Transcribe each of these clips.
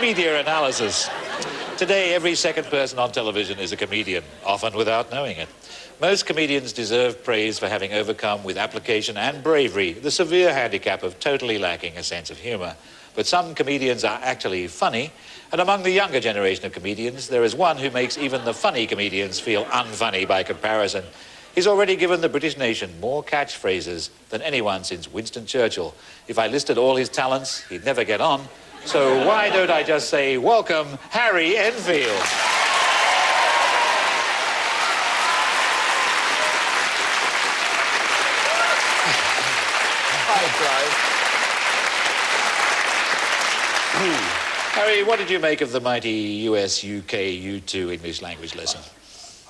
Media analysis. Today, every second person on television is a comedian, often without knowing it. Most comedians deserve praise for having overcome with application and bravery the severe handicap of totally lacking a sense of humor. But some comedians are actually funny, and among the younger generation of comedians, there is one who makes even the funny comedians feel unfunny by comparison. He's already given the British nation more catchphrases than anyone since Winston Churchill. If I listed all his talents, he'd never get on. So why don't I just say, welcome, Harry Enfield. Hi, Clive. Harry, what did you make of the mighty US-UK U2 English language lesson?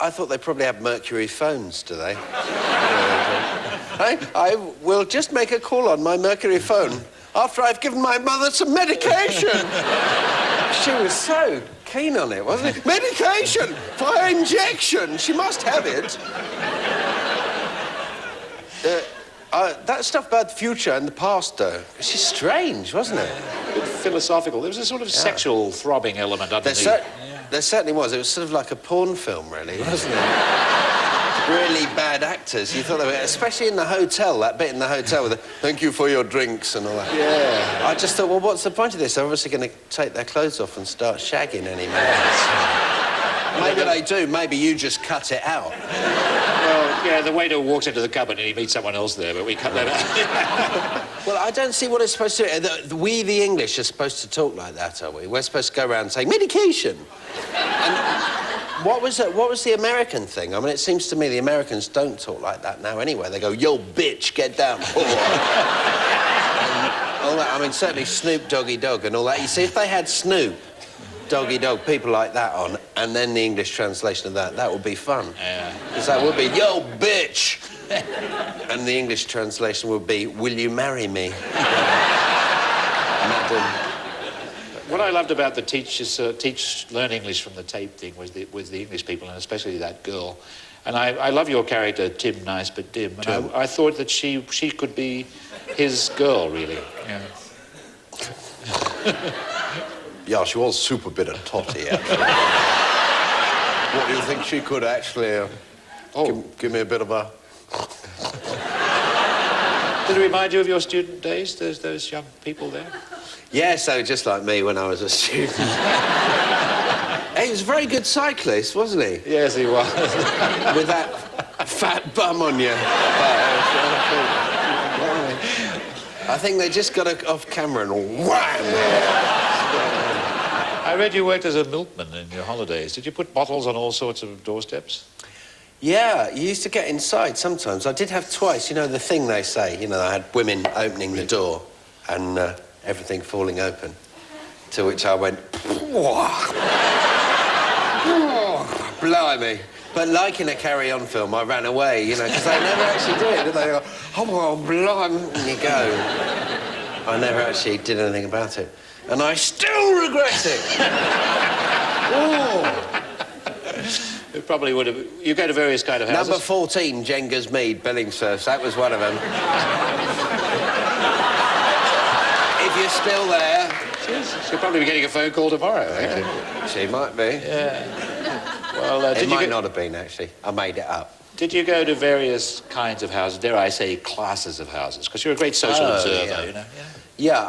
I thought they probably have Mercury phones, do they? I will just make a call on my Mercury phone after I've given my mother some medication. She was so keen on it, wasn't it? Medication! Fire injection! She must have it. That stuff about the future and the past, though, it's just strange, wasn't it? A bit philosophical. There was a sort of sexual throbbing element underneath. There certainly was. It was sort of like a porn film, really, wasn't it? Really bad actors. You thought they were, especially in the hotel, that bit in the hotel with the thank you for your drinks and all that. Yeah. I just thought, well, what's the point of this? They're obviously going to take their clothes off and start shagging any minute. Maybe they do. Maybe you just cut it out. Well, yeah, the waiter walks into the cupboard and he meets someone else there, but we cut that out. Well, I don't see what it's supposed to do. We, the English, are supposed to talk like that, are we? We're supposed to go around saying, medication! And what was the American thing? I mean, it seems to me the Americans don't talk like that now anyway. They go, yo, bitch, get down, whore. And all that. I mean, certainly Snoop Doggy Dogg and all that. You see, if they had Snoop Doggy Dogg, people like that on, and then the English translation of that, that would be fun. Yeah. Because that would be, yo, bitch! And the English translation would be, will you marry me? Madam. What I loved about the learn English from the tape thing was the English people, and especially that girl. And I love your character, Tim Nice But Dim. And I thought that she could be his girl, really. Yeah. Yeah, she was super bit of totty, actually. What do you think she could actually... give me a bit of a... Did it remind you of your student days, those young people there? Yeah, so just like me when I was a student. Hey, he was a very good cyclist, wasn't he? Yes, he was. With that fat bum on you. I think they just got off camera and wham! I read you worked as a milkman in your holidays. Did you put bottles on all sorts of doorsteps? Yeah, you used to get inside sometimes. I did have twice, you know, the thing they say, you know, I had women opening the door and everything falling open. To which I went, blimey. But like in a Carry On film, I ran away, you know, because they never actually do it. They go, oh, blimey, and you go. I never actually did anything about it. And I still regret it. Oh. It probably would have... You go to various kind of houses. Number 14, Jenga's Mead, Billingshurst. That was one of them. If you're still there... She'll probably be getting a phone call tomorrow, actually. She might be. Yeah. Well, it might not have been, actually. I made it up. Did you go to various kinds of houses, dare I say, classes of houses? Because you're a great social observer, you know? Yeah,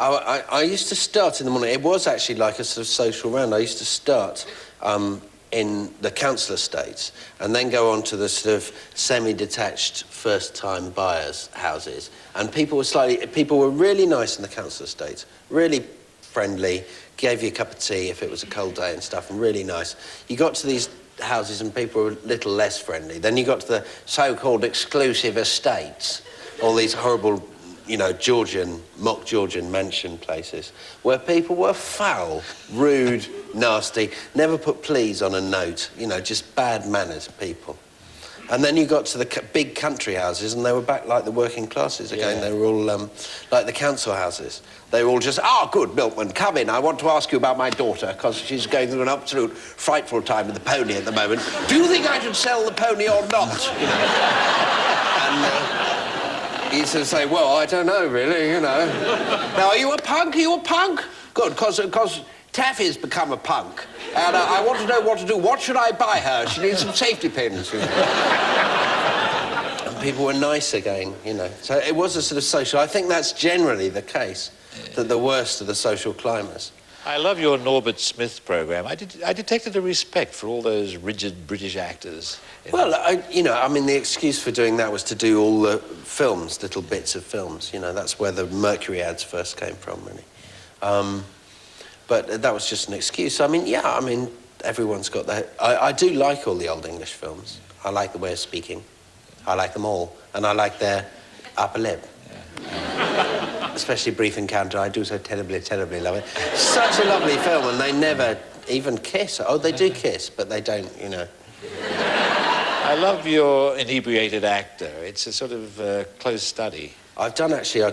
I used to start in the morning. It was actually like a sort of social round. I used to start in the council estates and then go on to the sort of semi-detached first-time buyers' houses. And people were really nice in the council estates, really friendly, gave you a cup of tea if it was a cold day and stuff, and really nice. You got to these houses and people were a little less friendly. Then you got to the so-called exclusive estates, all these horrible, you know, mock Georgian mansion places, where people were foul, rude, nasty, never put please on a note, you know, just bad manners people. And then you got to the big country houses and they were back like the working classes again. Yeah. They were all like the council houses. They were all just, good, milkman, come in. I want to ask you about my daughter, because she's going through an absolute frightful time with the pony at the moment. Do you think I should sell the pony or not? You know? And he used to say, well, I don't know, really, you know. Now, are you a punk? Are you a punk? Good, because Taffy's become a punk, and I want to know what to do. What should I buy her? She needs some safety pins. And people were nice again, you know. So it was a sort of social... I think that's generally the case, that the worst of the social climbers. I love your Norbert Smith programme. I detected a respect for all those rigid British actors. Well, I mean, the excuse for doing that was to do all the films, little bits of films. You know, that's where the Mercury ads first came from, really. But that was just an excuse. I mean, yeah, I mean, everyone's got that. I do like all the old English films. I like the way of speaking. I like them all. And I like their upper lip. Yeah. Especially Brief Encounter. I do so terribly, terribly love it. Such a lovely film, and they never even kiss. Oh, they do kiss, but they don't, you know. I love your inebriated actor. It's a sort of close study. I've done, actually,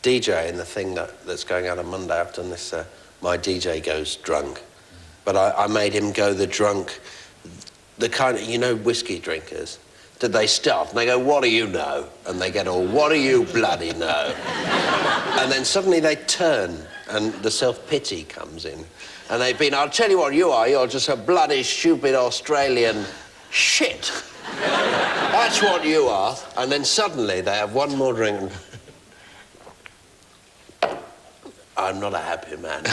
DJ in the thing that's going out on Monday. I've done this... my DJ goes drunk, but I made him go the drunk, the kind of, you know, whiskey drinkers. Did they stop? And they go, what do you know? And they get all, what do you bloody know? And then suddenly they turn, and the self-pity comes in. And they've been, I'll tell you what you are, you're just a bloody stupid Australian shit. That's what you are. And then suddenly they have one more drink and... I'm not a happy man.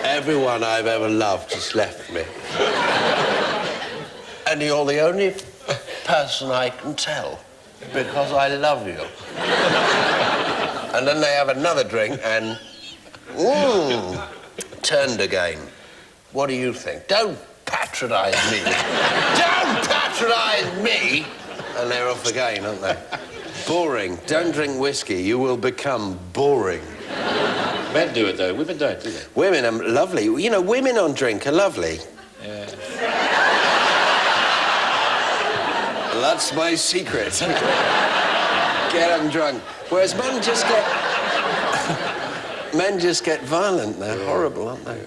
Everyone I've ever loved has left me. And you're the only person I can tell, because I love you. And then they have another drink and... turned again. What do you think? Don't patronise me. Don't patronise me! And they're off again, aren't they? Boring. Don't drink whiskey. You will become boring. Men do it, though. Women don't, do they? Women are lovely. You know, women on drink are lovely. Yeah. Well, that's my secret. Get them drunk. Whereas men just get... men just get violent. They're horrible, aren't they?